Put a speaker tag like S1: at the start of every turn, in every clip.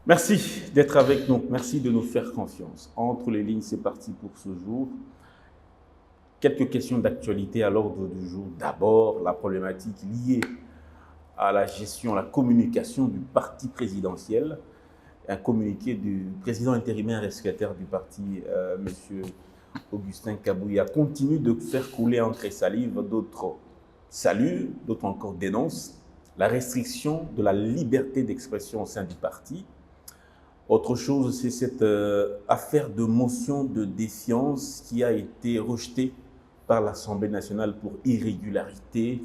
S1: Merci d'être avec nous. Merci de nous faire confiance. Entre les lignes, c'est parti pour ce jour. Quelques questions d'actualité à l'ordre du jour. D'abord, la problématique liée à la gestion, à la communication du parti présidentiel. Un communiqué du président intérimaire et secrétaire du parti, M. Augustin Kabouya, continue de faire couler encre et salive. D'autres saluent, d'autres encore dénoncent la restriction de la liberté d'expression au sein du parti. Autre chose, c'est cette affaire de motion de défiance qui a été rejetée par l'Assemblée nationale pour irrégularité.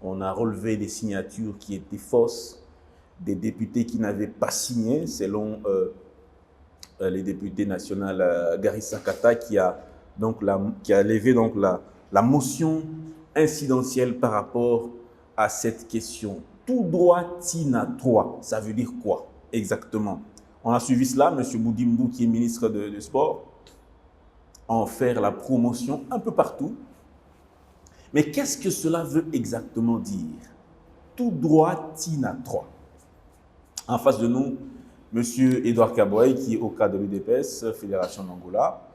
S1: On a relevé des signatures qui étaient fausses, des députés qui n'avaient pas signé, selon les députés nationaux Gary Sakata, qui a levé donc la motion incidentielle par rapport à cette question. Tout droit Tina 3, ça veut dire quoi exactement? On a suivi cela, M. Boudimbo, qui est ministre de Sport, en faire la promotion un peu partout. Mais qu'est-ce que cela veut exactement dire? Tout droit Tina 3. En face de nous, M. Edouard Kabouya, qui est au cadre de l'UDPS, Fédération d'Angola.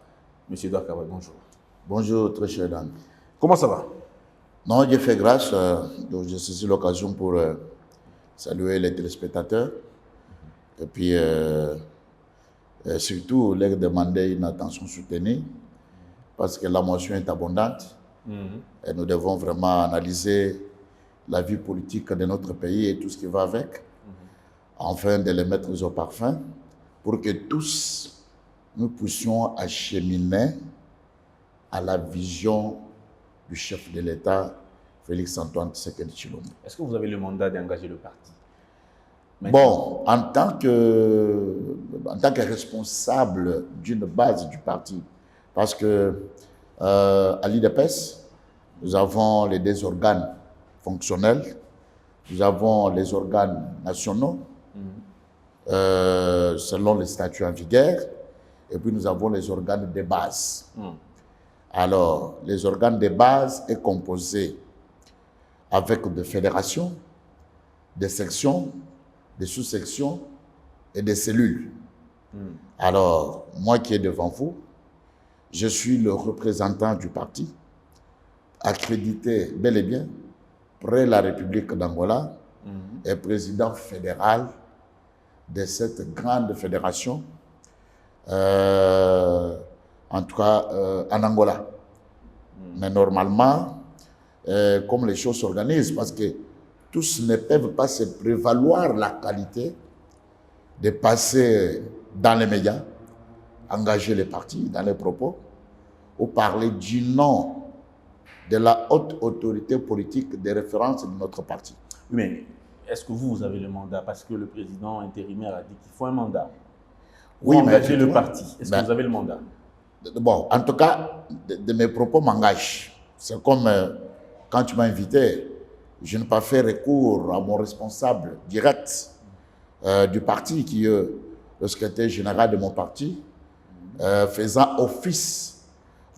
S1: M. Edouard Kabouya, bonjour.
S2: Bonjour, très cher Dan.
S1: Comment ça va?
S2: Non, Dieu fait grâce. Donc j'ai saisi l'occasion pour saluer les téléspectateurs. Et puis, surtout, leur demander une attention soutenue parce que la motion est abondante. Et nous devons vraiment analyser la vie politique de notre pays et tout ce qui va avec, afin de les mettre au parfum pour que tous nous puissions acheminer à la vision du chef de l'État, Félix-Antoine Tshisekedi Tshilombo.
S1: Est-ce que vous avez le mandat d'engager le parti?
S2: Bon, en tant que responsable d'une base du parti, parce que à l'IDPS, nous avons les deux organes fonctionnels, nous avons les organes nationaux, selon les statuts en vigueur, et puis nous avons les organes de base. Alors, les organes de base est composé avec des fédérations, des sections, des sous-sections et des cellules. Alors, moi qui est devant vous, je suis le représentant du parti, accrédité bel et bien, près la République d'Angola, et président fédéral de cette grande fédération, en tout cas en Angola. Mais normalement, comme les choses s'organisent, parce que tous ne peuvent pas se prévaloir la qualité de passer dans les médias, engager les partis dans les propos, ou parler du nom de la haute autorité politique de référence de notre parti.
S1: Mais est-ce que vous avez le mandat? Parce que le président intérimaire a dit qu'il faut un mandat.
S2: Oui, mais
S1: engager le parti. Est-ce que vous avez le mandat?
S2: Bon, en tout cas, de mes propos m'engagent. C'est comme quand tu m'as invité, je n'ai pas fait recours à mon responsable direct du parti, qui est le secrétaire général de mon parti, faisant office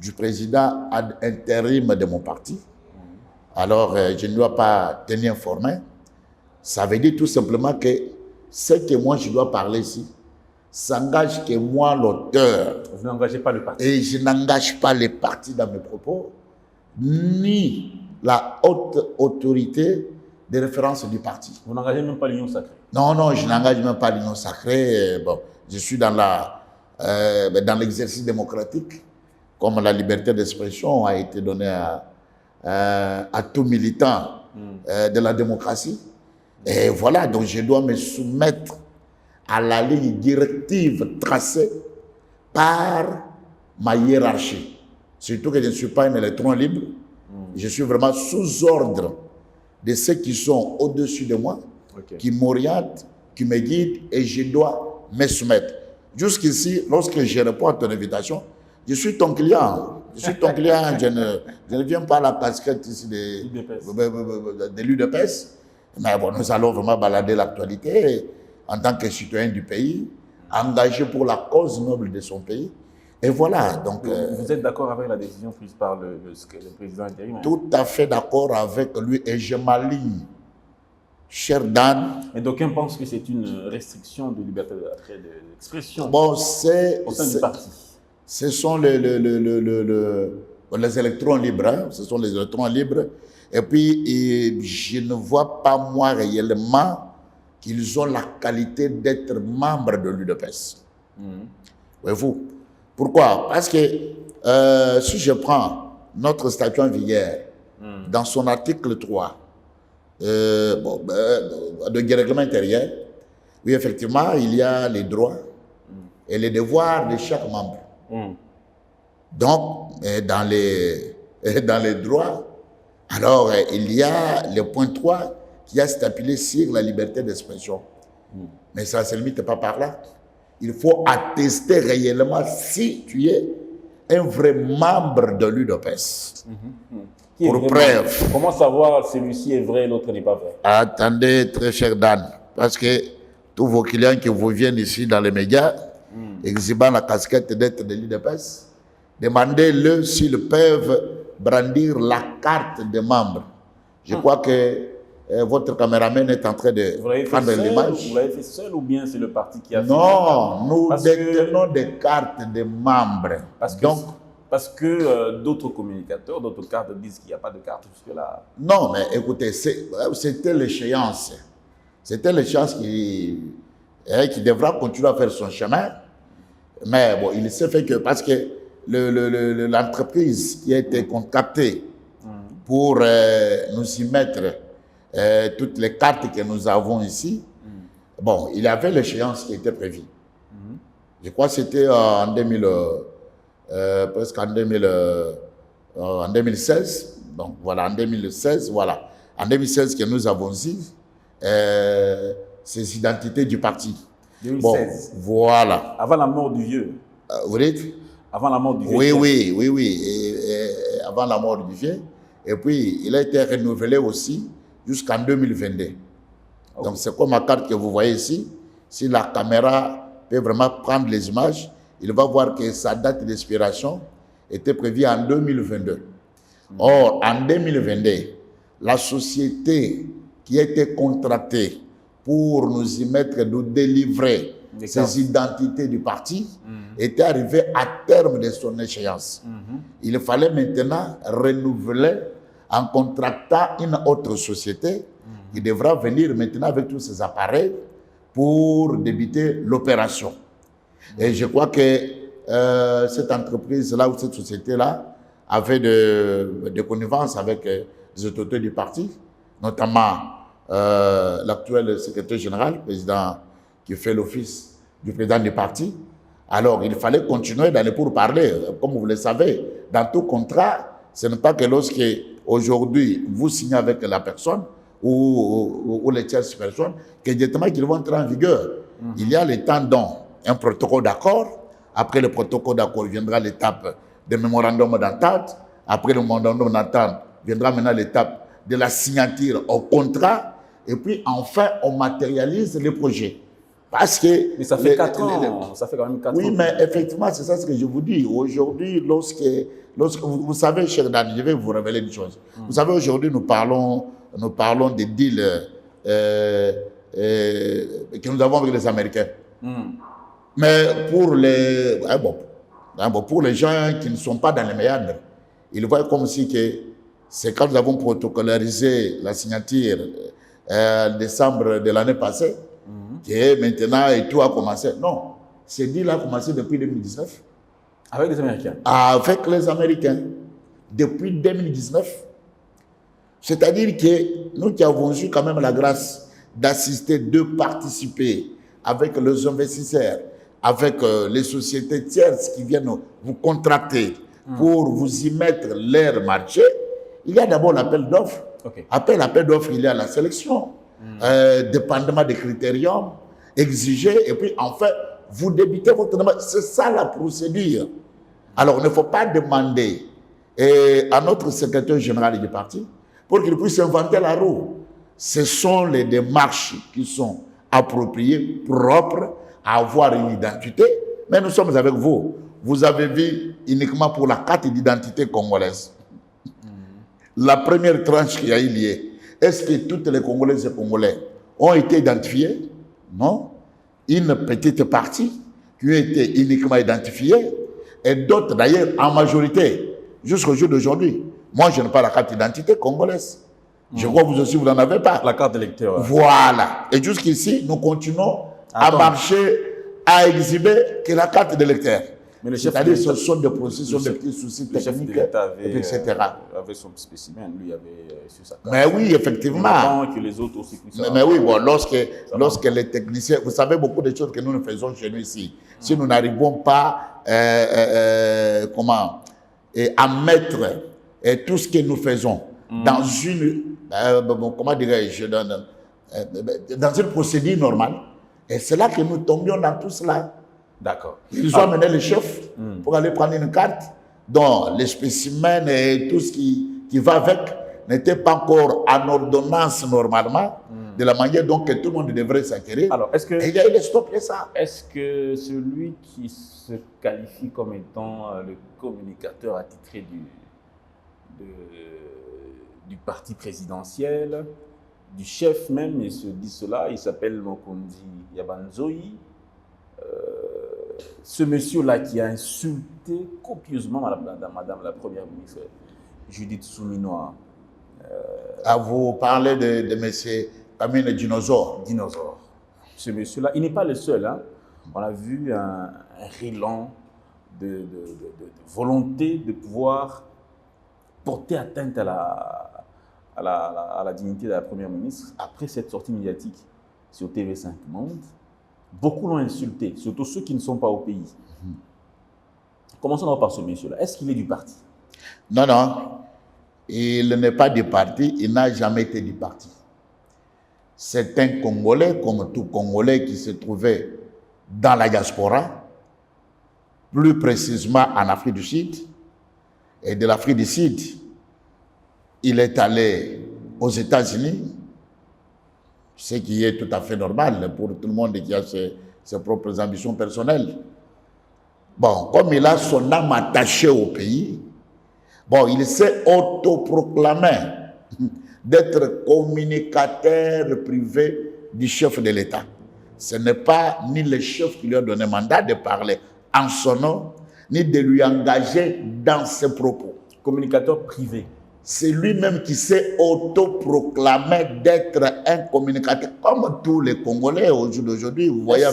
S2: du président ad intérim de mon parti. Alors, je ne dois pas tenir informé. Ça veut dire tout simplement que ce que moi je dois parler ici, s'engage que moi, l'auteur.
S1: Vous n'engagez pas le parti.
S2: Et je n'engage pas les partis dans mes propos, ni la haute autorité de référence du parti.
S1: Vous n'engagez même pas l'Union sacrée?
S2: Non, non, je n'engage même pas l'Union sacrée. Bon, je suis dans l'exercice démocratique, comme la liberté d'expression a été donnée à tout militant de la démocratie. Et voilà, donc je dois me soumettre à la ligne directive tracée par ma hiérarchie. Surtout que je ne suis pas un électron libre. Je suis vraiment sous ordre de ceux qui sont au-dessus de moi, qui m'orientent, qui me guident, et je dois me soumettre. Jusqu'ici, lorsque je réponds à ton invitation, je suis ton client. Je suis ton client, je ne viens pas à la casquette ici de l'UDPS. Mais bon, nous allons vraiment balader l'actualité en tant que citoyen du pays, engagé pour la cause noble de son pays. Et voilà, donc...
S1: Vous êtes d'accord avec la décision prise par le président intérimaire?
S2: Tout à fait d'accord avec lui, et je m'aligne cher Dan.
S1: Et d'aucuns pensent que c'est une restriction de liberté d'expression
S2: Bon,
S1: au sein du parti.
S2: Ce sont les électrons libres. Hein, ce sont les électrons libres. Et puis, je ne vois pas, moi, réellement, qu'ils ont la qualité d'être membres de l'UDPS. Voyez-vous? Pourquoi? Parce que si je prends notre statut en vigueur, dans son article 3, de règlement intérieur, oui, effectivement, il y a les droits et les devoirs de chaque membre. Donc, dans les droits, alors il y a le point 3 qui a stipulé sur la liberté d'expression. Mais ça ne se limite pas par là. Il faut attester réellement si tu es un vrai membre de l'UDPS. Pour preuve.
S1: Comment savoir celui-ci est vrai et l'autre n'est pas vrai?
S2: Attendez, très cher Dan, parce que tous vos clients qui vous viennent ici dans les médias, exhibant la casquette d'être de l'UDPS, demandez-le s'ils peuvent brandir la carte des membres. Je crois que votre caméraman est en train de prendre l'image.
S1: Vous l'avez fait seul ou bien c'est le parti qui a fait?
S2: Non, nous détenons des cartes des membres.
S1: Parce que d'autres communicateurs, d'autres cartes disent qu'il n'y a pas de carte jusque-là.
S2: Non, mais écoutez, c'était l'échéance. C'était l'échéance qui devra continuer à faire son chemin. Mais bon, il s'est fait que parce que l'entreprise qui a été contactée pour nous y mettre toutes les cartes que nous avons ici, bon, il y avait l'échéance qui était prévue. Je crois que c'était en 2016. Donc voilà, en 2016, voilà. En 2016 que nous avons eu ces identités du parti.
S1: 2016.
S2: Bon, voilà.
S1: Avant la mort du vieux.
S2: Vous dites?
S1: Avant la mort du vieux.
S2: Oui. Et avant la mort du vieux. Et puis, il a été renouvelé aussi jusqu'en 2022. Okay. Donc, c'est comme ma carte que vous voyez ici. Si la caméra peut vraiment prendre les images, il va voir que sa date d'expiration était prévue en 2022. Or, en 2022, la société qui a été contractée pour nous y mettre, nous délivrer ces identités du parti, était arrivée à terme de son échéance. Il fallait maintenant renouveler en contractant une autre société qui devra venir maintenant avec tous ces appareils pour débuter l'opération. Et je crois que cette entreprise-là ou cette société-là avait de connivence avec les autorités du parti, notamment l'actuel secrétaire général, président qui fait l'office du président du parti. Alors, il fallait continuer d'aller pour parler. Comme vous le savez, dans tout contrat, ce n'est pas que lorsque aujourd'hui vous signez avec la personne ou les tierces personnes, que directement qu'ils vont entrer en vigueur. Il y a le temps dont un protocole d'accord. Après le protocole d'accord viendra l'étape de mémorandum d'entente. Après le mémorandum d'entente viendra maintenant l'étape de la signature au contrat. Et puis enfin, on matérialise le projet. Parce que...
S1: Mais ça fait 4 ans. Ça fait quand même 4 ans.
S2: Oui, mais effectivement, c'est ça ce que je vous dis. Aujourd'hui, lorsque vous savez, cher Dan, je vais vous révéler une chose. Vous savez, aujourd'hui, nous parlons des deals que nous avons avec les Américains. Mais pour les gens qui ne sont pas dans les méandres, ils voient comme si que c'est quand nous avons protocolarisé la signature en décembre de l'année passée, que maintenant et tout a commencé. Non, ce deal a commencé depuis 2019.
S1: Avec les Américains?
S2: Avec les Américains. Depuis 2019. C'est-à-dire que nous qui avons eu quand même la grâce d'assister, de participer avec les investisseurs, avec les sociétés tierces qui viennent vous contracter pour vous y mettre leur marché, il y a d'abord l'appel d'offres.
S1: Okay.
S2: Après l'appel d'offres, il y a la sélection, dépendamment des critériums exigés, et puis enfin, vous débutez votre demande. C'est ça la procédure. Alors, il ne faut pas demander à notre secrétaire général du parti pour qu'il puisse inventer la roue. Ce sont les démarches qui sont appropriées, propres, à avoir une identité. Mais nous sommes avec vous. Vous avez vu uniquement pour la carte d'identité congolaise. La première tranche qui a eu lieu, Est-ce que toutes les Congolaises et Congolais ont été identifiés? Non. Une petite partie qui ont été uniquement identifiés et d'autres d'ailleurs en majorité jusqu'au jour d'aujourd'hui. Moi, je n'ai pas la carte d'identité congolaise. Je crois que vous aussi, vous n'en avez pas.
S1: La carte d'électeur.
S2: Voilà. Et jusqu'ici, nous continuons à marcher, à exhiber que la carte d'électeur.
S1: Mais le chef
S2: C'est-à-dire ce sont des processus, des petits soucis
S1: le chef de
S2: techniques,
S1: l'État avait,
S2: etc.
S1: avait son spécimen, lui avait sur sa carte.
S2: Mais oui, effectivement.
S1: Que les autres aussi puissent
S2: Mais oui, bon, lorsque les techniciens, vous savez beaucoup de choses que nous faisons chez nous ici. Si nous n'arrivons pas à mettre tout ce que nous faisons dans une, comment dirais-je, dans une procédure normale, et c'est là que nous tombions dans tout cela.
S1: D'accord.
S2: Ils ont amené le chef pour aller prendre une carte dont les spécimens et tout ce qui va avec n'était pas encore en ordonnance normalement, de la manière dont que tout le monde devrait s'acquérir.
S1: Alors, est-ce que
S2: et il y a eu de stopper ça.
S1: Est-ce que celui qui se qualifie comme étant le communicateur attitré du parti présidentiel, du chef même, il se dit cela, il s'appelle Mokondi Yabanzoi, ce monsieur-là qui a insulté copieusement Madame la Première ministre Judith Souminoa.
S2: Vous parlez de M. Kamine Dinosaure.
S1: Ce monsieur-là, il n'est pas le seul. Hein. On a vu un élan de volonté de pouvoir porter atteinte à la dignité de la Première ministre après cette sortie médiatique sur TV5 Monde. Beaucoup l'ont insulté, surtout ceux qui ne sont pas au pays. Commençons d'abord par ce monsieur-là. Est-ce qu'il est du parti?
S2: Non, non. Il n'est pas du parti, il n'a jamais été du parti. C'est un Congolais, comme tout Congolais qui se trouvait dans la diaspora, plus précisément en Afrique du Sud. Et de l'Afrique du Sud, il est allé aux États-Unis, ce qui est tout à fait normal pour tout le monde qui a ses propres ambitions personnelles. Bon, comme il a son âme attachée au pays, bon, il s'est autoproclamé d'être communicateur privé du chef de l'État. Ce n'est pas ni le chef qui lui a donné mandat de parler en son nom, ni de lui engager dans ses propos.
S1: Communicateur privé.
S2: C'est lui-même qui s'est autoproclamé d'être un communicateur, comme tous les Congolais au jour d'aujourd'hui. Vous voyez,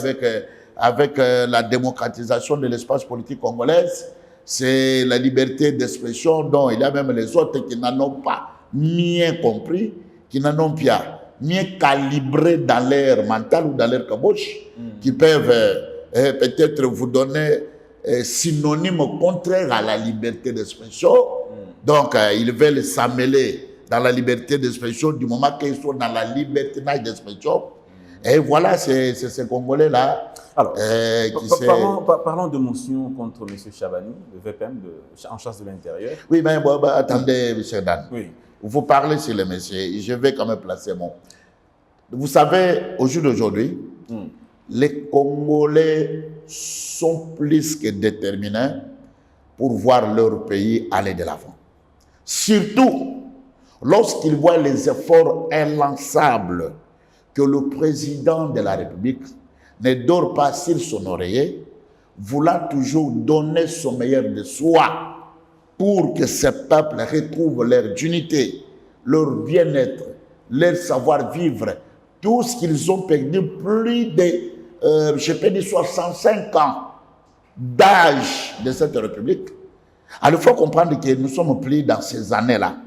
S2: avec la démocratisation de l'espace politique congolaise, c'est la liberté d'expression dont il y a même les autres qui n'en ont pas bien compris, qui n'en ont pas bien calibré dans leur mental ou dans leur caboche, qui peuvent peut-être vous donner synonyme contraire à la liberté d'expression. Donc, ils veulent s'amêler dans la liberté d'expression du moment qu'ils sont dans la liberté d'expression. Et voilà, c'est ce Congolais-là.
S1: Alors, parlons de motion contre M. Chabani, le VPM en charge de l'intérieur.
S2: Oui, mais attendez, M. Dan.
S1: Oui.
S2: Vous parlez sur le monsieur. Je vais quand même placer mon. Vous savez, au jour d'aujourd'hui, les Congolais sont plus que déterminés pour voir leur pays aller de l'avant. Surtout lorsqu'ils voient les efforts inlançables que le président de la République ne dort pas sur son oreiller, voulant toujours donner son meilleur de soi pour que ces peuples retrouvent leur dignité, leur bien-être, leur savoir-vivre, tout ce qu'ils ont perdu plus de, je peux dire, 65 ans d'âge de cette République. Alors, il faut comprendre que nous sommes pris dans ces années-là.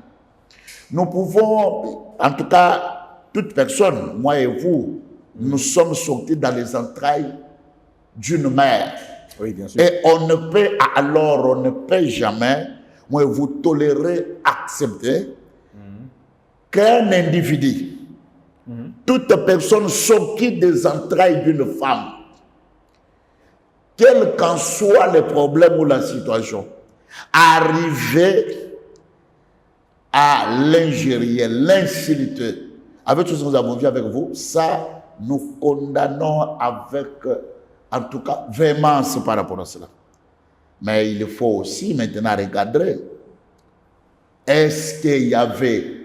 S2: Nous pouvons, en tout cas, toute personne, moi et vous, nous sommes sortis dans les entrailles d'une mère.
S1: Oui, bien sûr.
S2: Et on ne peut jamais, moi et vous, tolérer, accepter qu'un individu, toute personne sortie des entrailles d'une femme, quel qu'en soit le problème ou la situation, arriver à l'ingérer, l'insulter, avec tout ce que nous avons vu avec vous, ça, nous condamnons avec, en tout cas, véhémence par rapport à cela. Mais il faut aussi maintenant regarder, est-ce qu'il y avait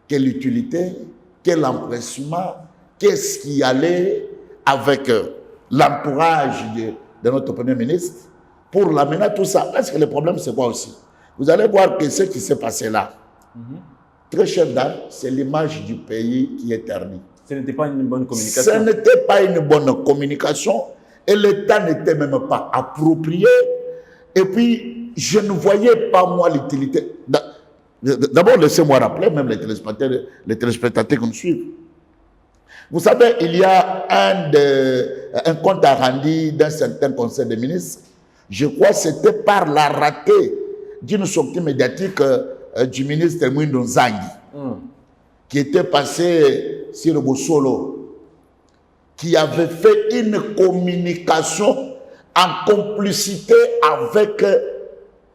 S2: quelle utilité, quel empressement, qu'est-ce qui allait avec l'entourage de notre Premier ministre pour l'amener à tout ça. Parce que le problème, c'est quoi aussi? Vous allez voir que ce qui s'est passé là, très cher dame, c'est l'image du pays qui est ternie.
S1: Ce n'était pas une bonne communication.
S2: Ce n'était pas une bonne communication et l'État n'était même pas approprié. Et puis, je ne voyais pas, moi, l'utilité. D'abord, laissez-moi rappeler, même les téléspectateurs qui nous suivent. Vous savez, il y a un compte à rendre d'un certain conseil des ministres. Je crois que c'était par la ratée d'une sortie médiatique du ministre Mwindo Nzangi, qui était passé sur le Bossolo, qui avait fait une communication en complicité avec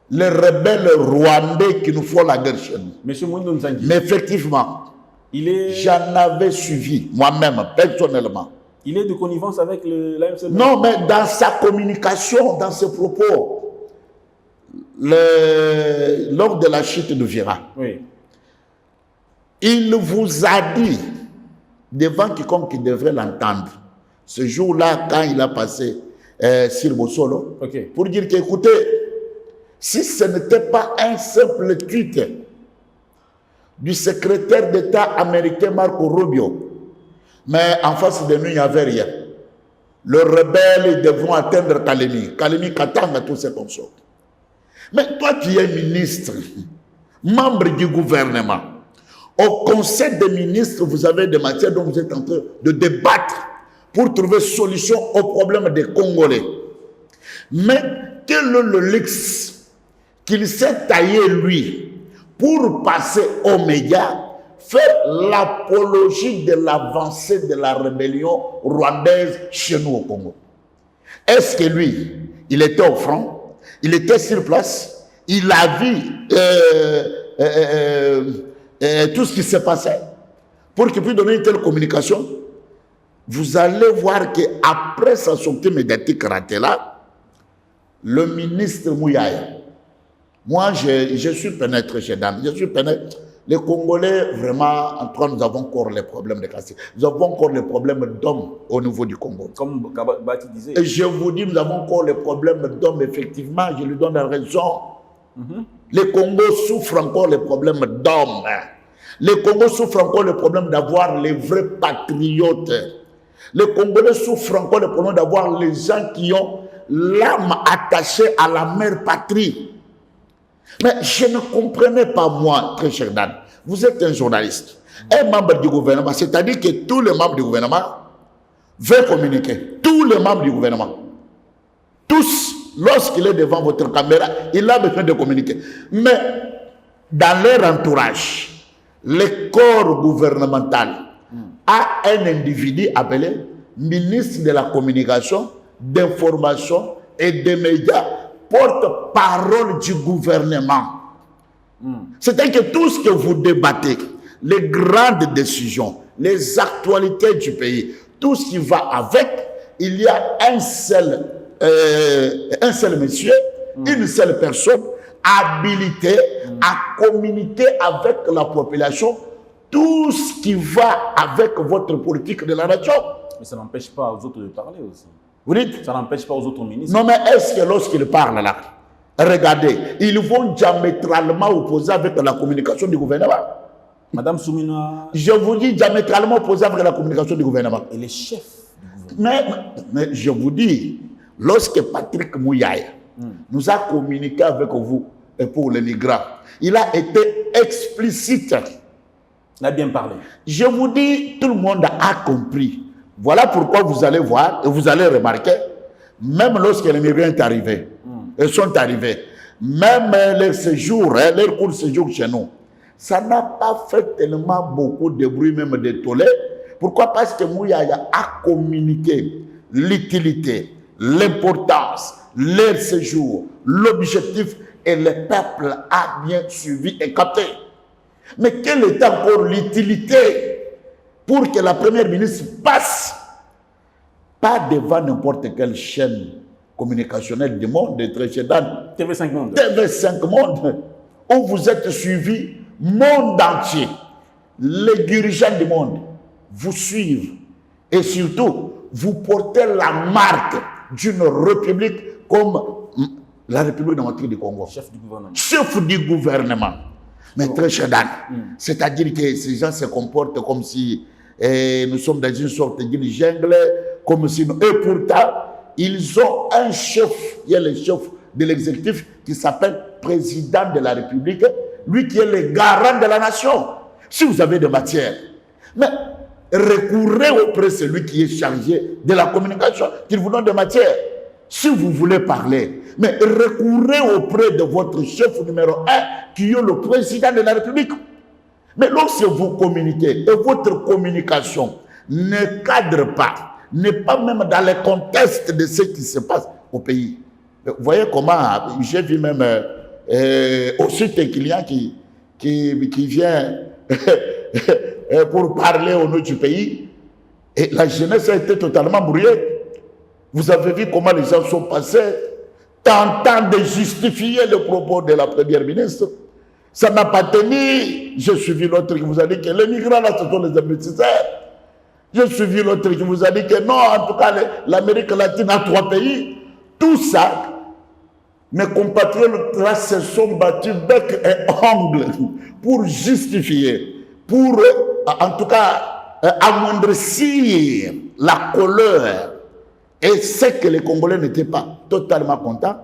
S2: les rebelles rwandais qui nous font la guerre chez nous.
S1: Monsieur Mwindo Nzangi.
S2: Mais effectivement, j'en avais suivi moi-même, personnellement.
S1: Il est de connivence avec l'AMC?
S2: Non, mais dans sa communication, dans ses propos, lors de la chute de Vira,
S1: oui,
S2: il vous a dit, devant quiconque qui devrait l'entendre, ce jour-là, quand il a passé sur Bossolo, pour dire qu'écoutez, si ce n'était pas un simple tweet du secrétaire d'État américain Marco Rubio, mais en face de nous, il n'y avait rien. Les rebelles devront atteindre Kalemi. Kalemi, Katanga, tous ces consorts. Mais toi, tu es ministre, membre du gouvernement. Au conseil des ministres, vous avez des matières dont vous êtes en train de débattre pour trouver solution aux problèmes des Congolais. Mais quel est le luxe qu'il s'est taillé, lui, pour passer aux médias, faire l'apologie de l'avancée de la rébellion rwandaise chez nous au Congo? Est-ce que lui, il était au front, il était sur place, il a vu tout ce qui s'est passé pour qu'il puisse donner une telle communication? Vous allez voir qu'après sa sortie médiatique ratée là, le ministre Mouyaya, moi je suis pénétré chez Dan, je suis pénétré. Les Congolais, vraiment, en tout cas, nous avons encore les problèmes de classe. Nous avons encore les problèmes d'hommes au niveau du Congo.
S1: Comme Bati disait.
S2: Et je vous dis, nous avons encore les problèmes d'hommes, effectivement, je lui donne la raison. Les Congos souffrent encore les problèmes d'hommes. Les Congos souffrent encore le problème d'avoir les vrais patriotes. Les Congolais souffrent encore le problème d'avoir les gens qui ont l'âme attachée à la mère patrie. Mais je ne comprenais pas, moi, très cher Dan. Vous êtes un journaliste, un membre du gouvernement, c'est-à-dire que tous les membres du gouvernement veulent communiquer. Tous les membres du gouvernement. Tous, lorsqu'il est devant votre caméra, il a besoin de communiquer. Mais dans leur entourage, le corps gouvernemental a un individu appelé ministre de la communication, d'information et des médias, porte-parole du gouvernement. C'est-à-dire que tout ce que vous débattez, les grandes décisions, les actualités du pays, tout ce qui va avec, il y a un seul monsieur, une seule personne habilitée à communiquer avec la population tout ce qui va avec votre politique de la nation.
S1: Mais ça n'empêche pas aux autres de parler aussi.
S2: Vous dites?
S1: Ça n'empêche pas aux autres ministres.
S2: Non, mais est-ce que lorsqu'ils parlent là, regardez, ils vont diamétralement opposer avec la communication du gouvernement?
S1: Madame Soumina.
S2: Je vous dis diamétralement opposé avec la communication du gouvernement.
S1: Et les chefs du gouvernement.
S2: Mais je vous dis, lorsque Patrick Mouyaya nous a communiqué avec vous et pour les migrants, il a été explicite.
S1: Il a bien parlé.
S2: Je vous dis, tout le monde a compris. Voilà pourquoi vous allez voir et vous allez remarquer, même lorsque les migrants sont arrivés, même leur séjour, leur court séjour chez nous, ça n'a pas fait tellement beaucoup de bruit, même de tollé. Pourquoi? Parce que Mouyaya a communiqué l'utilité, l'importance, leur séjour, l'objectif, et le peuple a bien suivi et capté. Mais quelle est encore l'utilité pour que la première ministre passe, pas devant n'importe quelle chaîne communicationnelle du monde, de Tréchédan,
S1: TV5 Monde.
S2: TV5 Monde, où vous êtes suivi monde entier. les dirigeants du monde vous suivent et surtout, vous portez la marque d'une république comme la République démocratique du Congo.
S1: Chef du gouvernement.
S2: Chef du gouvernement. Mais très cher Dan, c'est-à-dire que ces gens se comportent comme si nous sommes dans une sorte d'une jungle, comme si nous... Et pourtant, ils ont un chef, il y a le chef de l'exécutif qui s'appelle président de la République, lui qui est le garant de la nation. Si vous avez des matières, mais recourez auprès de celui qui est chargé de la communication, qu'il vous donne des matières. Si vous voulez parler, mais recourez auprès de votre chef numéro 1, qui est le président de la République. Mais lorsque vous communiquez et votre communication ne cadre pas, n'est pas même dans le contexte de ce qui se passe au pays. Vous voyez comment, j'ai vu même aussi un client qui vient pour parler au nom du pays, et la jeunesse a été totalement brouillée. Vous avez vu comment les gens sont passés, tentant de justifier le propos de la première ministre. Ça n'a pas tenu. J'ai suivi l'autre qui vous a dit que les migrants là, ce sont les investisseurs. J'ai suivi l'autre qui vous a dit que non, en tout cas, l'Amérique latine a 3 pays. Tout ça, mes compatriotes là se sont battus bec et ongle pour justifier, pour en tout cas amoindrir la colère. Et c'est que les Congolais n'étaient pas totalement contents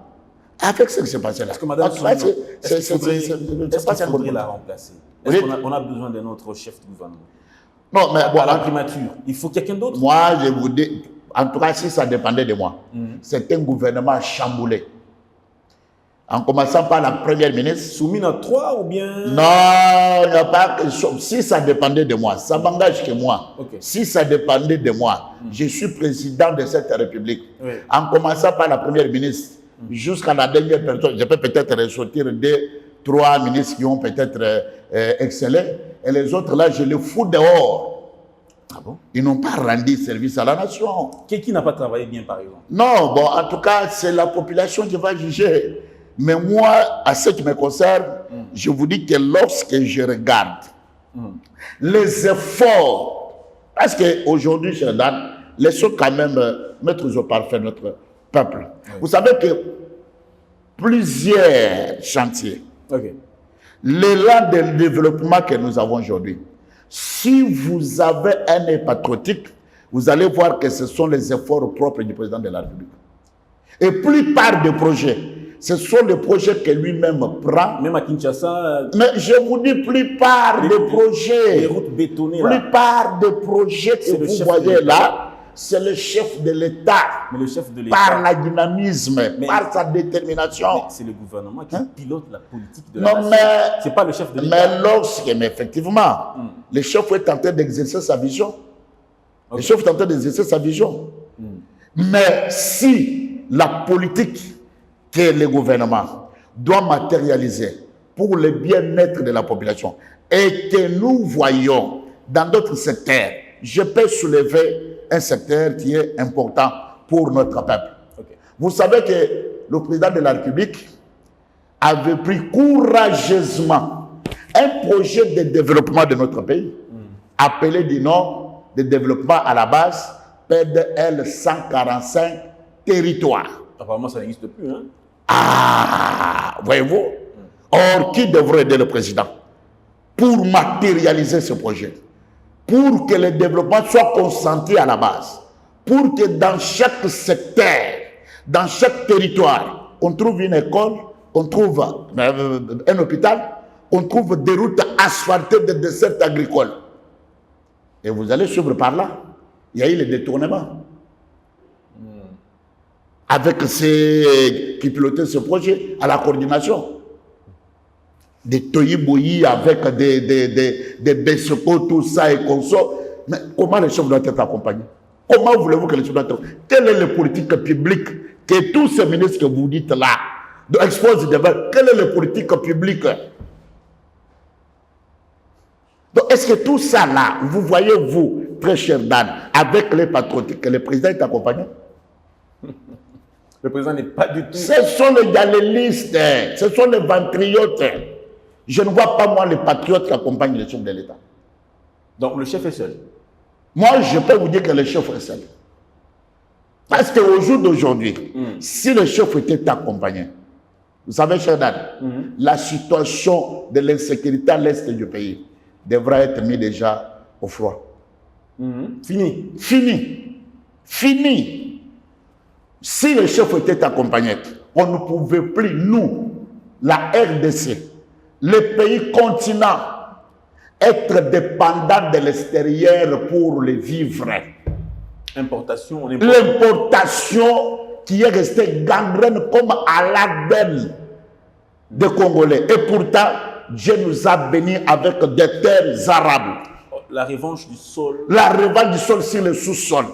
S2: avec ce qui s'est passé là.
S1: Est-ce que Madame est-ce qu'il faudrait la remplacer? Est-ce qu'on a besoin d'un autre chef de gouvernement?
S2: Non, mais
S1: bon, à la primature, il faut quelqu'un d'autre?
S2: Moi, je vous dis, en tout cas, si ça dépendait de moi, c'est un gouvernement chamboulé. En commençant par la première ministre.
S1: Soumis à 3 ou bien...
S2: Non, il n'y a pas que... Si ça dépendait de moi, ça m'engage que moi.
S1: Okay.
S2: Si ça dépendait de moi, je suis président de cette République.
S1: Oui.
S2: En commençant par la première ministre, jusqu'à la dernière personne, je peux peut-être ressortir 2, 3 ministres qui ont peut-être excellé, et les autres là, je les fous dehors.
S1: Ah bon?
S2: Ils n'ont pas rendu service à la nation.
S1: Qui n'a pas travaillé bien, par exemple?
S2: Non, bon, en tout cas, c'est la population qui va juger. Mais moi, à ce qui me concerne, je vous dis que lorsque je regarde les efforts, parce qu'aujourd'hui, cher Dan, laissons quand même mettre au parfait notre peuple. Oui. Vous savez que plusieurs chantiers, l'élan de développement que nous avons aujourd'hui, si vous avez un œil patriotique, vous allez voir que ce sont les efforts propres du président de la République. Et plupart des projets, ce sont les projets que lui-même prend.
S1: Même à Kinshasa.
S2: Mais je vous dis, plupart des projets.
S1: Les routes bétonnées.
S2: Plupart des projets que vous voyez là, c'est le chef de l'État.
S1: Mais le chef de l'État.
S2: Par la dynamisme, par sa détermination.
S1: C'est le gouvernement qui pilote la politique de la nation. C'est pas le chef de l'État.
S2: Mais effectivement, le chef est en train d'exercer sa vision. Le chef est en train d'exercer sa vision. Mais si la politique que le gouvernement doit matérialiser pour le bien-être de la population et que nous voyons dans d'autres secteurs, je peux soulever un secteur qui est important pour notre peuple. Vous savez que le président de la République avait pris courageusement un projet de développement de notre pays, appelé du nom de développement à la base, PDL 145 territoires.
S1: Apparemment, ça n'existe plus, hein?
S2: Ah, voyez-vous? Or, qui devrait aider le président pour matérialiser ce projet? Pour que le développement soit consenti à la base. Pour que dans chaque secteur, dans chaque territoire, on trouve une école, on trouve un hôpital, on trouve des routes asphaltées de dessertes agricoles. Et vous allez suivre par là. Il y a eu les détournements. Avec ceux qui pilotaient ce projet, à la coordination. Des toyi-boyi avec des Besseko, tout ça et comme ça. Mais comment les chefs doivent être accompagnés? Comment voulez-vous que les chefs doivent être accompagnés? Quelle est la politique publique que tous ces ministres que vous dites là exposent devant? Quelle est la politique publique? Donc, est-ce que tout ça là, vous voyez, vous, très cher Dan, avec les patriotiques, que le président est accompagné?
S1: Le président n'est pas du tout...
S2: Ce sont les galélistes, ce sont les ventriotes. Je ne vois pas, moi, les patriotes qui accompagnent les chefs de l'État.
S1: Donc le chef est seul.
S2: Moi, je peux vous dire que le chef est seul. Parce qu'au jour d'aujourd'hui, si le chef était accompagné, vous savez, cher Dan, la situation de l'insécurité à l'est du pays devrait être mise déjà au froid.
S1: Fini.
S2: Fini. Si le chef était accompagné, on ne pouvait plus, nous, la RDC, le pays continent, être dépendant de l'extérieur pour le vivre. L'importation qui est restée gangrène comme à la belle des Congolais. Et pourtant, Dieu nous a bénis avec des terres arables.
S1: La revanche du sol.
S2: La revanche du sol sur le sous-sol.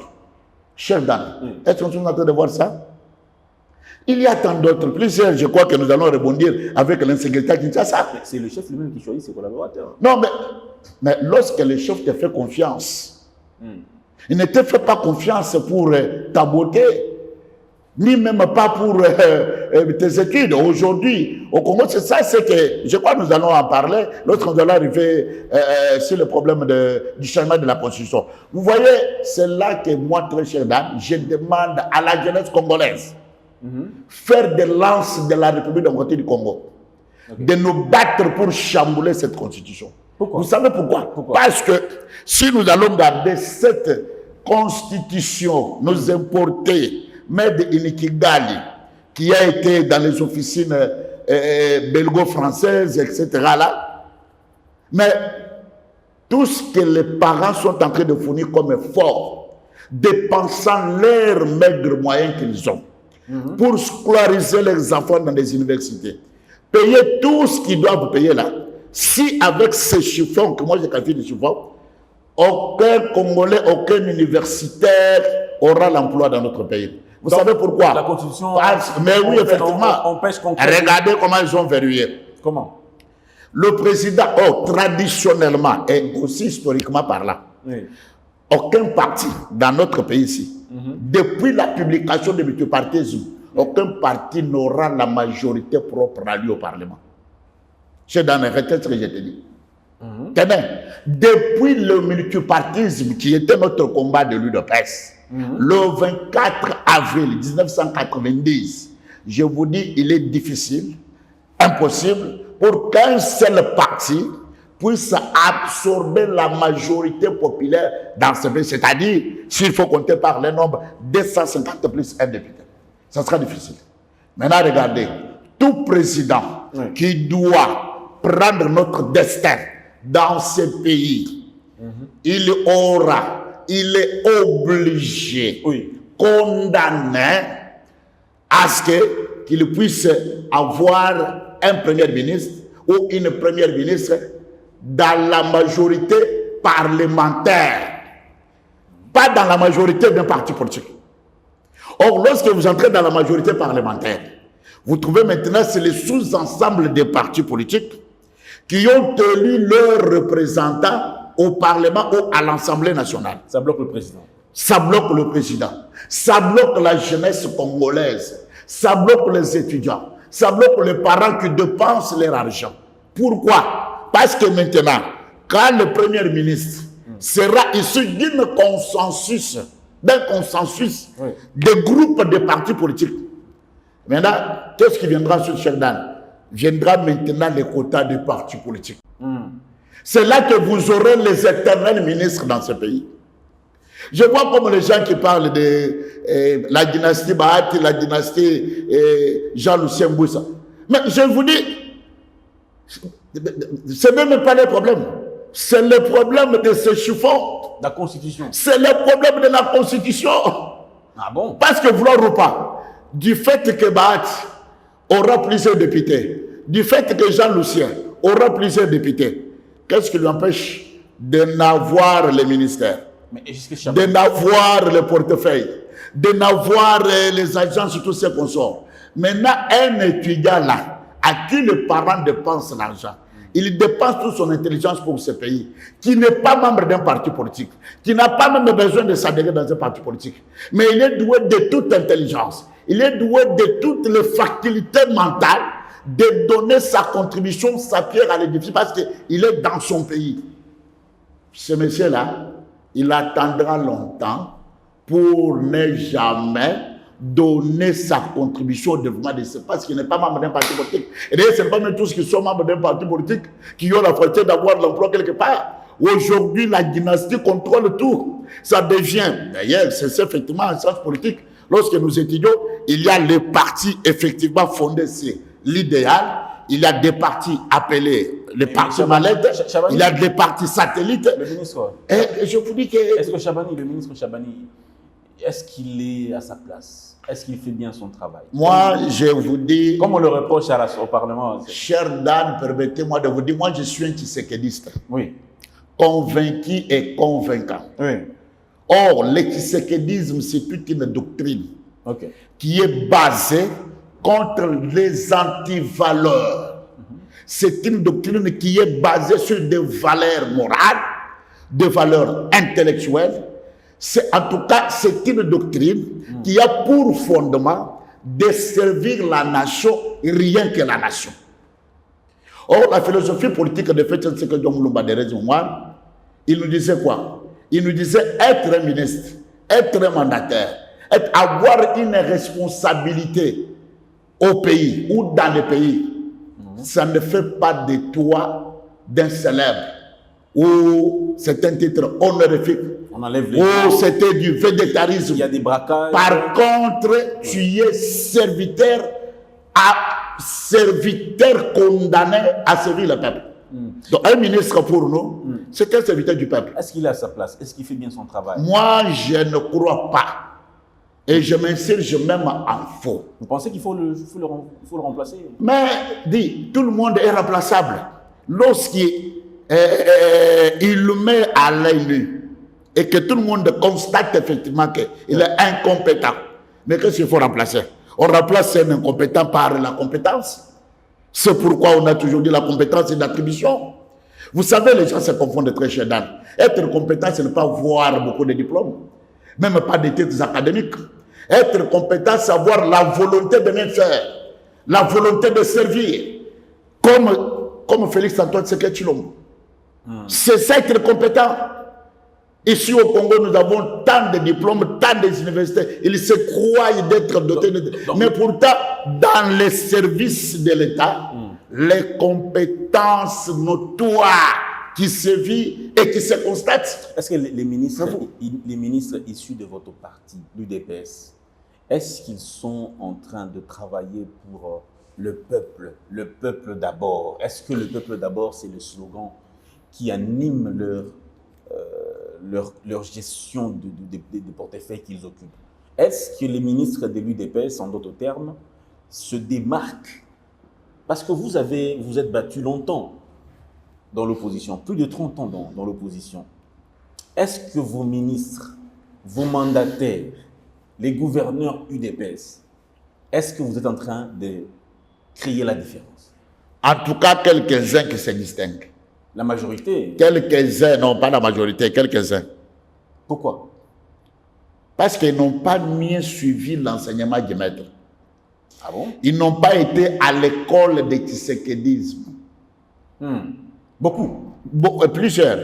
S2: Cher Dan, est-ce que nous sommes en train de voir ça? Il y a tant d'autres. Plusieurs, je crois que nous allons rebondir avec l'insécurité à Kinshasa.
S1: C'est le chef lui-même qui choisit ses collaborateurs.
S2: Non, mais lorsque le chef te fait confiance, il ne te fait pas confiance pour ta beauté, ni même pas pour tes études. Aujourd'hui, au Congo, c'est ça, c'est que, je crois que nous allons en parler lorsque nous allons arriver sur le problème du changement de la Constitution. Vous voyez, c'est là que moi, très cher Dan, je demande à la jeunesse congolaise, faire des lances de la République démocratique du Congo, de nous battre pour chambouler cette Constitution.
S1: Pourquoi?
S2: Vous savez pourquoi? Parce que si nous allons garder cette Constitution, nous importer, Made in Kigali, qui a été dans les officines belgo-françaises, etc. là, mais tout ce que les parents sont en train de fournir comme effort, dépensant leurs maigres moyens qu'ils ont, pour scolariser les enfants dans des universités, payer tout ce qu'ils doivent payer là. Si avec ces chiffons, que moi j'ai qualifié de chiffons, aucun Congolais, aucun universitaire aura l'emploi dans notre pays. Vous savez pourquoi?
S1: La Constitution.
S2: Mais oui, effectivement.
S1: Empêche concrètement.
S2: Regardez comment ils ont verrouillé.
S1: Comment?
S2: Le président, traditionnellement et aussi historiquement parlant, aucun parti dans notre pays ici, depuis la publication du multipartisme, aucun parti n'aura la majorité propre à lui au Parlement. C'est dans les retraites que je te dis. Tenez, depuis le multipartisme qui était notre combat de l'UDPS, le 24 avril 1990, je vous dis, il est difficile, impossible, pour qu'un seul parti puisse absorber la majorité populaire dans ce pays. C'est-à-dire, s'il faut compter par le nombre, 250 plus un député. Ça sera difficile. Maintenant, regardez, tout président qui doit prendre notre destin dans ce pays, il est obligé, condamné à ce qu'il puisse avoir un premier ministre ou une première ministre dans la majorité parlementaire, pas dans la majorité d'un parti politique. Or, lorsque vous entrez dans la majorité parlementaire, vous trouvez maintenant c'est les sous-ensembles des partis politiques qui ont élu leurs représentants au Parlement ou à l'Assemblée nationale.
S1: Ça bloque le président.
S2: Ça bloque le président. Ça bloque la jeunesse congolaise. Ça bloque les étudiants. Ça bloque les parents qui dépensent leur argent. Pourquoi? Parce que maintenant, quand le Premier ministre sera issu d'un consensus des groupes de partis politiques, maintenant, qu'est-ce qui viendra sur Sheldon? Viendra maintenant les quotas des partis politiques. C'est là que vous aurez les éternels ministres dans ce pays. Je vois comme les gens qui parlent de la dynastie Bahati, la dynastie Jean-Lucien Mboussa. Mais je vous dis, ce n'est même pas le problème. C'est le problème de ce chiffon.
S1: La Constitution.
S2: C'est le problème de la Constitution.
S1: Ah bon?
S2: Parce que vouloir ou pas, du fait que Bahati aura plusieurs députés, du fait que Jean-Lucien aura plusieurs députés, qu'est-ce qui lui empêche de n'avoir les ministères, de n'avoir le portefeuille, de n'avoir les agents sur tous ces consorts? Maintenant, un étudiant là, à qui les parents dépensent l'argent, il dépense toute son intelligence pour ce pays, qui n'est pas membre d'un parti politique, qui n'a pas même besoin de s'adhérer dans un parti politique, mais il est doué de toute intelligence, il est doué de toutes les facultés mentales de donner sa contribution, sa pierre à l'édifice, parce qu'il est dans son pays. ce monsieur-là, il attendra longtemps pour ne jamais donner sa contribution au développement de ce parce qu'il n'est pas membre d'un parti politique. Et d'ailleurs, ce n'est pas même tous qui sont membres d'un parti politique qui ont la fierté d'avoir l'emploi quelque part. Aujourd'hui, la dynastie contrôle tout. Ça devient, d'ailleurs, c'est effectivement en sciences politiques. Lorsque nous étudions, il y a les partis effectivement fondés sur l'idéal. Il y a des partis appelés les partis mallettes. Il y a des partis satellites.
S1: Le ministre.
S2: Et je vous dis que...
S1: Est-ce que Chabani, le ministre Chabani, est-ce qu'il est à sa place? Est-ce qu'il fait bien son travail?
S2: Moi, je vous dis...
S1: Comme on le reproche au Parlement.
S2: Cher Dan, permettez-moi de vous dire, moi je suis un tshisekidiste.
S1: Oui.
S2: Convaincu et convaincant.
S1: Oui.
S2: Or, le tshisekidisme, c'est toute une doctrine qui est basée contre les antivaleurs. C'est une doctrine qui est basée sur des valeurs morales, des valeurs intellectuelles. En tout cas, c'est une doctrine qui a pour fondement de servir la nation, rien que la nation. Or, la philosophie politique de Félix Tshisekedi Tshilombo il nous disait quoi? Il nous disait être un ministre, être un mandataire, avoir une responsabilité au pays ou dans le pays. Ça ne fait pas de toi d'un célèbre ou c'est un titre honorifique.
S1: On enlève les
S2: ou c'était du végétarisme.
S1: Il y a des braquages.
S2: Par contre, tu es serviteur condamné à servir le peuple. Donc, un ministre pour nous, c'est un serviteur du peuple.
S1: Est-ce qu'il est à sa place? Est-ce qu'il fait bien son travail?
S2: Moi, je ne crois pas. Et je m'insurge même en faux.
S1: Vous pensez qu'il faut le remplacer?
S2: Mais, dis, tout le monde est remplaçable. Lorsqu'il le met à l'œil nu et que tout le monde constate effectivement qu'il est incompétent. Mais qu'est-ce qu'il faut remplacer? On remplace un incompétent par la compétence. C'est pourquoi on a toujours dit la compétence et l'attribution. Vous savez, les gens se confondent très cher Dan. Être compétent, ce n'est pas avoir beaucoup de diplômes, même pas de titres académiques. Être compétent, c'est avoir la volonté de bien faire, la volonté de servir, comme Félix Antoine Tshisekedi Tshilombo. C'est ça être compétent. Ici au Congo, nous avons tant de diplômes, tant d'universités. Ils se croient d'être dotés de... Mais pourtant, dans les services de l'État, les compétences notoires qui se vivent et qui se constatent.
S1: Est-ce que les ministres issus de votre parti, l'UDPS, est-ce qu'ils sont en train de travailler pour le peuple d'abord? Est-ce que le peuple d'abord, c'est le slogan qui anime leur gestion des portefeuilles qu'ils occupent? Est-ce que les ministres de l'UDPS, en d'autres termes, se démarquent? Parce que vous êtes battu longtemps dans l'opposition, plus de 30 ans dans l'opposition. Est-ce que vos ministres, vos mandataires, les gouverneurs UDPS, est-ce que vous êtes en train de créer la différence?
S2: En tout cas, quelques-uns qui se distinguent.
S1: La majorité?
S2: Quelques-uns, non pas la majorité, quelques-uns.
S1: Pourquoi?
S2: Parce qu'ils n'ont pas bien suivi l'enseignement du maître.
S1: Ah bon?
S2: Ils n'ont pas été à l'école de tshisekidisme.
S1: Beaucoup?
S2: Plusieurs.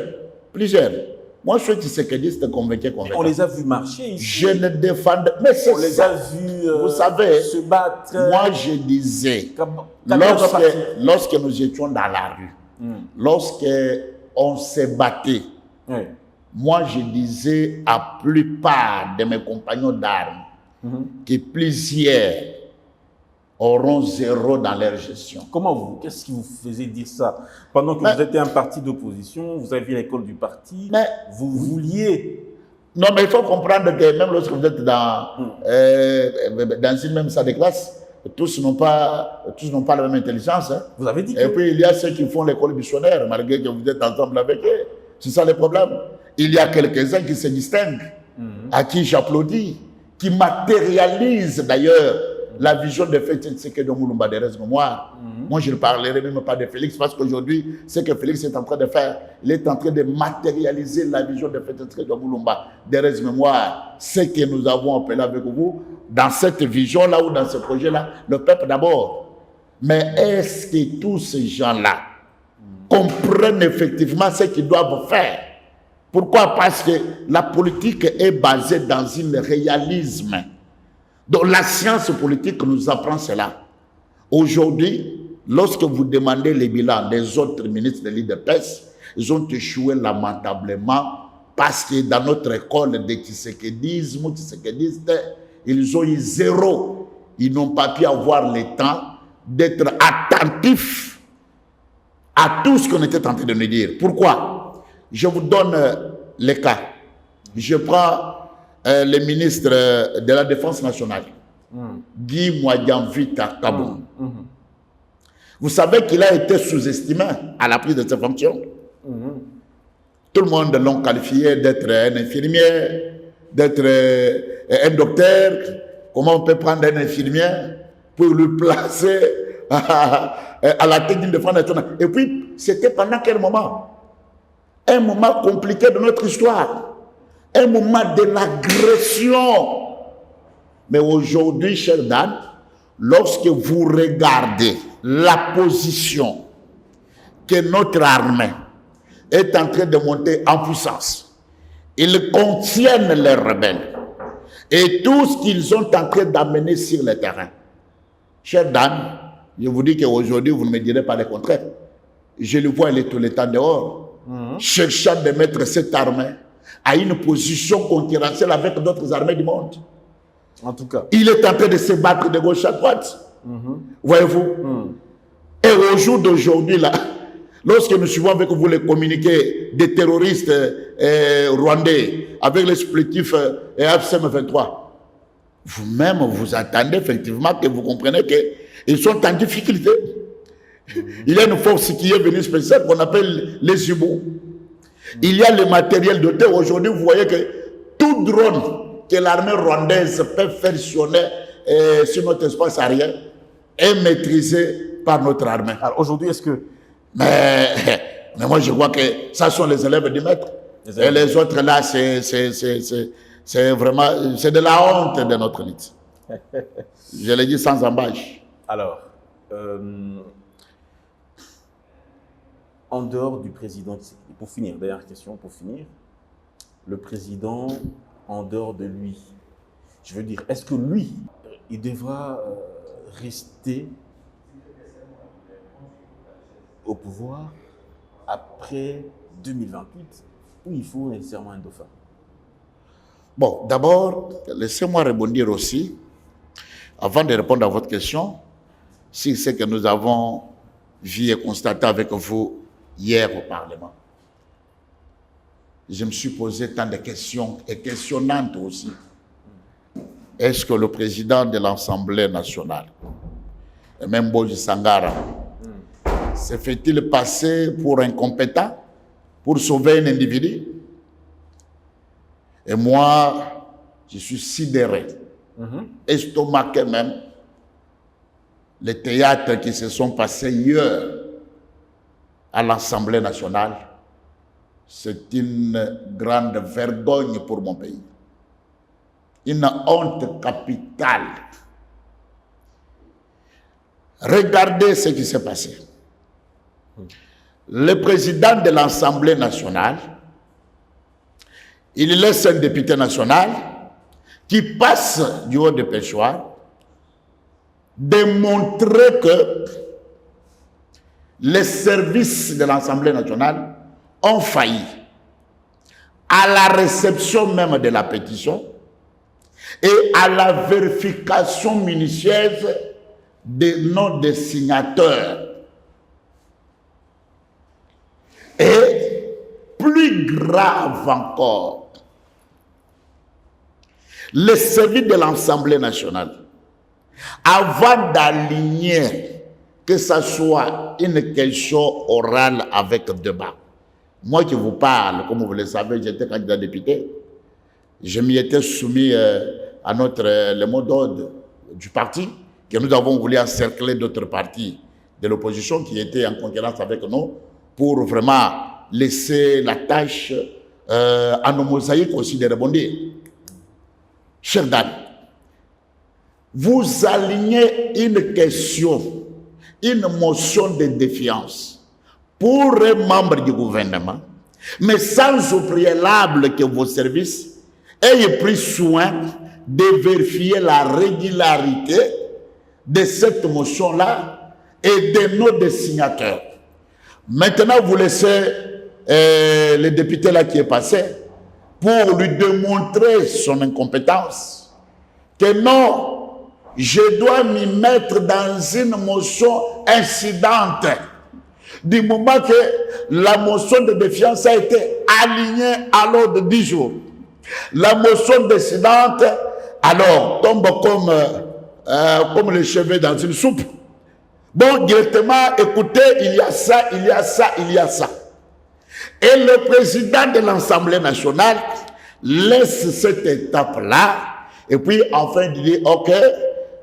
S2: Moi, je suis tshisekidiste convaincu.
S1: On les a vus marcher ici.
S2: Je ne défends... Mais
S1: on les a vus
S2: vous savez,
S1: se battre.
S2: Moi, je disais, lorsque nous étions dans la rue, lorsqu'on se battait, moi, je disais à la plupart de mes compagnons d'armes que plusieurs auront zéro dans leur gestion.
S1: Qu'est-ce qui vous faisait dire ça? Pendant que vous étiez un parti d'opposition, vous aviez l'école du parti, vous vouliez...
S2: Non, mais il faut comprendre que même lorsque vous êtes dans une même salle de classe, tous n'ont pas la même intelligence. Hein.
S1: Vous avez dit
S2: Et puis, il y a ceux qui font l'école missionnaire, malgré que vous êtes ensemble avec eux. C'est ça le problème. Il y a quelques-uns qui se distinguent, à qui j'applaudis, qui matérialisent d'ailleurs la vision de Félix Tshisekedi Tshilombo des restes mémoire. Moi, je ne parlerai même pas de Félix, parce qu'aujourd'hui, ce que Félix est en train de faire, il est en train de matérialiser la vision de Félix Tshisekedi Tshilombo des restes mémoire. Ce que nous avons appelé avec vous, dans cette vision-là ou dans ce projet-là, le peuple d'abord. Mais est-ce que tous ces gens-là comprennent effectivement ce qu'ils doivent faire? Pourquoi? Parce que la politique est basée dans un réalisme. Donc la science politique nous apprend cela. Aujourd'hui, lorsque vous demandez les bilans des autres ministres de l'IDPS, ils ont échoué lamentablement parce que dans notre école de tshisekédisme, ils ont eu zéro. Ils n'ont pas pu avoir le temps d'être attentifs à tout ce qu'on était en train de nous dire. Pourquoi? Je vous donne les cas. Je prends le ministre de la Défense nationale, Guy Mwadjanvita Kabou. Vous savez qu'il a été sous-estimé à la prise de ses fonctions. Tout le monde l'a qualifié d'être un infirmier, d'être un docteur. Comment on peut prendre un infirmier pour le placer à la tête d'une défense nationale? Et puis, c'était pendant quel moment? Un moment compliqué de notre histoire. Un moment de l'agression. Mais aujourd'hui, cher Dan, lorsque vous regardez la position que notre armée est en train de monter en puissance, ils contiennent les rebelles et tout ce qu'ils sont en train d'amener sur le terrain. Cher Dan, je vous dis qu'aujourd'hui, vous ne me direz pas le contraire. Je le vois, il est tout le temps dehors, cherchant de mettre cette armée à une position concurrentielle avec d'autres armées du monde.
S1: En tout cas.
S2: Il est en train de se battre de gauche à droite. Voyez-vous? Et au jour d'aujourd'hui, là, lorsque nous suivons avec vous les communiqués des terroristes rwandais avec l'explétif AFCM 23, vous-même, vous attendez effectivement que vous compreniez qu'ils sont en difficulté. Il y a une force qui est venue spéciale qu'on appelle les UBO. Il y a le matériel doté. Aujourd'hui, vous voyez que tout drone que l'armée rwandaise peut faire sonner sur notre espace aérien est maîtrisé par notre armée.
S1: Alors aujourd'hui, est-ce que...
S2: Mais moi, je vois que ça sont les élèves du maître. Et les autres là, c'est vraiment... C'est de la honte de notre lutte. Je l'ai dit sans embâche.
S1: Alors, en dehors du président, pour finir, dernière question, pour finir, le président, en dehors de lui, je veux dire, est-ce que lui, il devra rester au pouvoir après 2028 ou il faut nécessairement un dauphin?
S2: Bon, d'abord, laissez-moi rebondir aussi, avant de répondre à votre question, sur ce que nous avons vu et constaté avec vous hier au Parlement. Je me suis posé tant de questions et questionnantes aussi. Est-ce que le président de l'Assemblée nationale, et même Boji Sangara, se fait-il passer pour incompétent pour sauver un individu? Et moi, je suis sidéré, estomaqué même, les théâtres qui se sont passés hier à l'Assemblée nationale. C'est une grande vergogne pour mon pays. Une honte capitale. Regardez ce qui s'est passé. Le président de l'Assemblée nationale, il laisse un député national qui passe du haut de pêchoir démontrer que les services de l'Assemblée nationale ont failli à la réception même de la pétition et à la vérification minutieuse des noms des signateurs. Et plus grave encore, les services de l'Assemblée nationale, avant d'aligner que ce soit une question orale avec débat. Moi qui vous parle, comme vous le savez, j'étais candidat député. Je m'y étais soumis à le mot d'ordre du parti, que nous avons voulu encercler d'autres partis de l'opposition qui étaient en concurrence avec nous, pour vraiment laisser la tâche à nos mosaïques aussi de rebondir. Cher Dan, vous alignez une question, une motion de défiance pour un membre du gouvernement Mais sans au préalable que vos services aient pris soin de vérifier la régularité de cette motion-là et des noms des signataires. Maintenant, vous laissez le député là qui est passé pour lui démontrer son incompétence. Que non, je dois m'y mettre dans une motion incidente. Du moment que la motion de défiance a été alignée à l'ordre de 10 jours. La motion décidente, alors, tombe comme le cheveu dans une soupe. Bon, directement, écoutez, il y a ça, il y a ça, il y a ça. Et le président de l'Assemblée nationale laisse cette étape-là, et puis enfin, il dit, ok,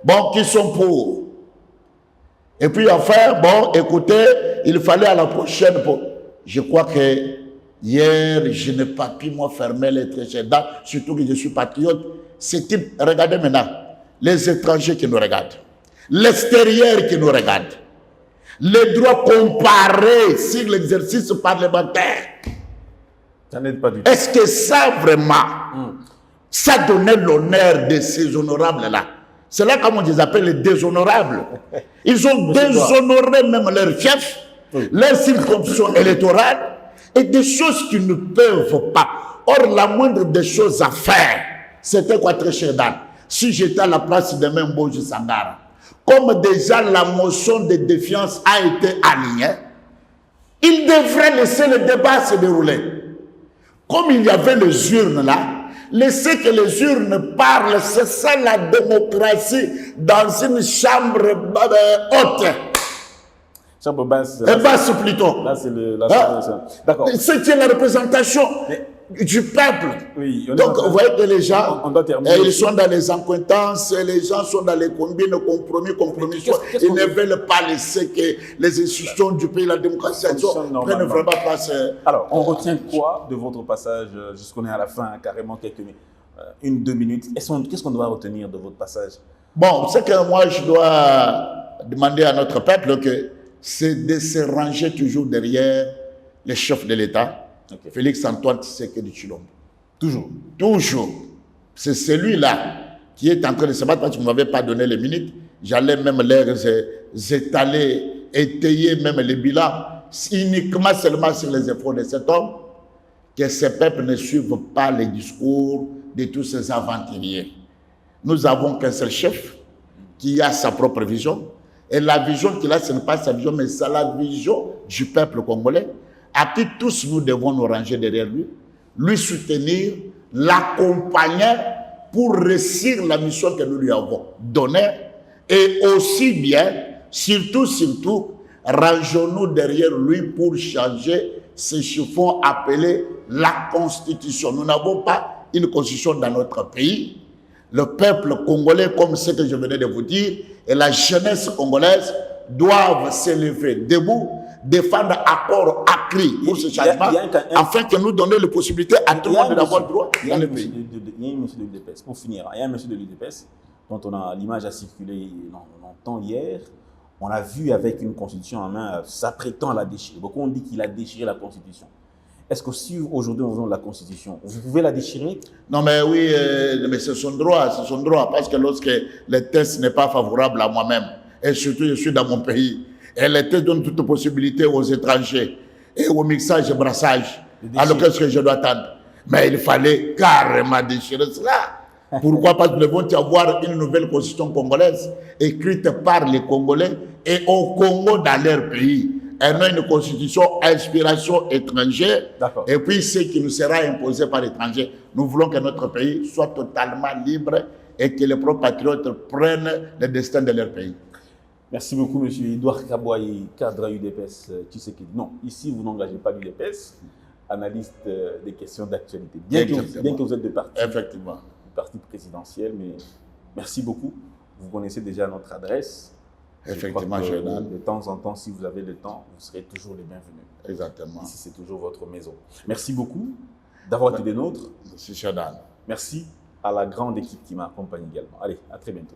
S2: bon, qui sont pour? Et puis enfin, bon, écoutez, il fallait à la prochaine pour... Je crois que hier, je n'ai pas pu, moi, fermer les précédents, surtout que je suis patriote. C'est type, regardez maintenant, les étrangers qui nous regardent, l'extérieur qui nous regarde, les droits comparés sur l'exercice parlementaire.
S1: Ça n'aide pas du tout.
S2: Est-ce que ça, vraiment, ça donnait l'honneur de ces honorables-là? C'est là comment on les appelle les déshonorables. Ils ont déshonoré même leur chef, leur circonscription électorale, et des choses qu'ils ne peuvent pas. Or, la moindre des choses à faire, c'était quoi, très cher Dan? Si j'étais à la place de Mbonji Sangara, comme déjà la motion de défiance a été alignée, il devrait laisser le débat se dérouler. Comme il y avait les urnes là, laissez que les urnes parlent, c'est ça la démocratie dans une chambre haute.
S1: Chambre basse.
S2: Et basse plutôt.
S1: Là, c'est la d'accord.
S2: C'est qui est la représentation du peuple.
S1: Oui,
S2: donc, vous voyez que les gens,
S1: on doit terminer.
S2: Ils sont dans les accointances, les gens sont dans les combines, compromissions. Ils ne veulent pas laisser que les institutions du pays, la démocratie, prennent vraiment place.
S1: Alors, on retient quoi de votre passage, jusqu'on est à la fin, carrément quelques minutes, 1-2 minutes. Qu'est-ce qu'on doit retenir de votre passage?
S2: Bon, c'est que moi, je dois demander à notre peuple que c'est de se ranger toujours derrière les chefs de l'État. Okay. Félix Antoine Tshisekedi Tshilombo.
S1: Toujours.
S2: Toujours. C'est celui-là qui est en train de se battre parce que vous ne m'avez pas donné les minutes. J'allais même les étaler, étayer même les bilans, uniquement seulement sur les efforts de cet homme, que ces peuples ne suivent pas les discours de tous ces aventuriers. Nous avons qu'un seul chef qui a sa propre vision. Et la vision qu'il a, ce n'est pas sa vision, mais c'est la vision du peuple congolais, à qui tous nous devons nous ranger derrière lui, lui soutenir, l'accompagner pour réussir la mission que nous lui avons donnée, et aussi bien, surtout, rangeons-nous derrière lui pour changer ce chiffon appelé la Constitution. Nous n'avons pas une Constitution dans notre pays. Le peuple congolais, comme ce que je venais de vous dire, et la jeunesse congolaise doivent s'élever debout, défendre à corps, à cri pour ce changement, afin que nous donnions les possibilités à tout le monde d'avoir droit dans le pays.
S1: Il y a un monsieur de l'UDPS, pour finir, il y a un monsieur de l'UDPS dont l'image a circulé longtemps hier. On l'a vu avec une constitution en main, s'apprêtant à la déchirer. Beaucoup ont dit qu'il a déchiré la constitution. Est-ce que si aujourd'hui on veut la constitution, vous pouvez la déchirer?
S2: Non mais oui, mais c'est son droit, parce que lorsque le test n'est pas favorable à moi-même, et surtout je suis dans mon pays, et le test donne toutes possibilités aux étrangers, et au mixage et brassage, alors qu'est-ce que je dois attendre? Mais il fallait carrément déchirer cela. Pourquoi? Parce que nous devons avoir une nouvelle constitution congolaise, écrite par les Congolais, et au Congo dans leur pays. Et non une constitution inspiration étrangère. Et puis ce qui nous sera imposé par l'étranger. Nous voulons que notre pays soit totalement libre et que les propres patriotes prennent le destin de leur pays.
S1: Merci beaucoup, M. Edouard Kabouaï, cadre UDPS Tshisekedi. Non, ici, vous n'engagez pas l'UDPS, analyste des questions d'actualité. Bien que vous êtes de parti.
S2: Effectivement.
S1: Du parti présidentiel, mais merci beaucoup. Vous connaissez déjà notre adresse.
S2: Effectivement,
S1: de temps en temps, si vous avez le temps, vous serez toujours les bienvenus.
S2: Exactement.
S1: Ici, c'est toujours votre maison. Merci beaucoup d'avoir été des nôtres.
S2: Merci, Shadan.
S1: Merci à la grande équipe qui m'a accompagné également. Allez, à très bientôt.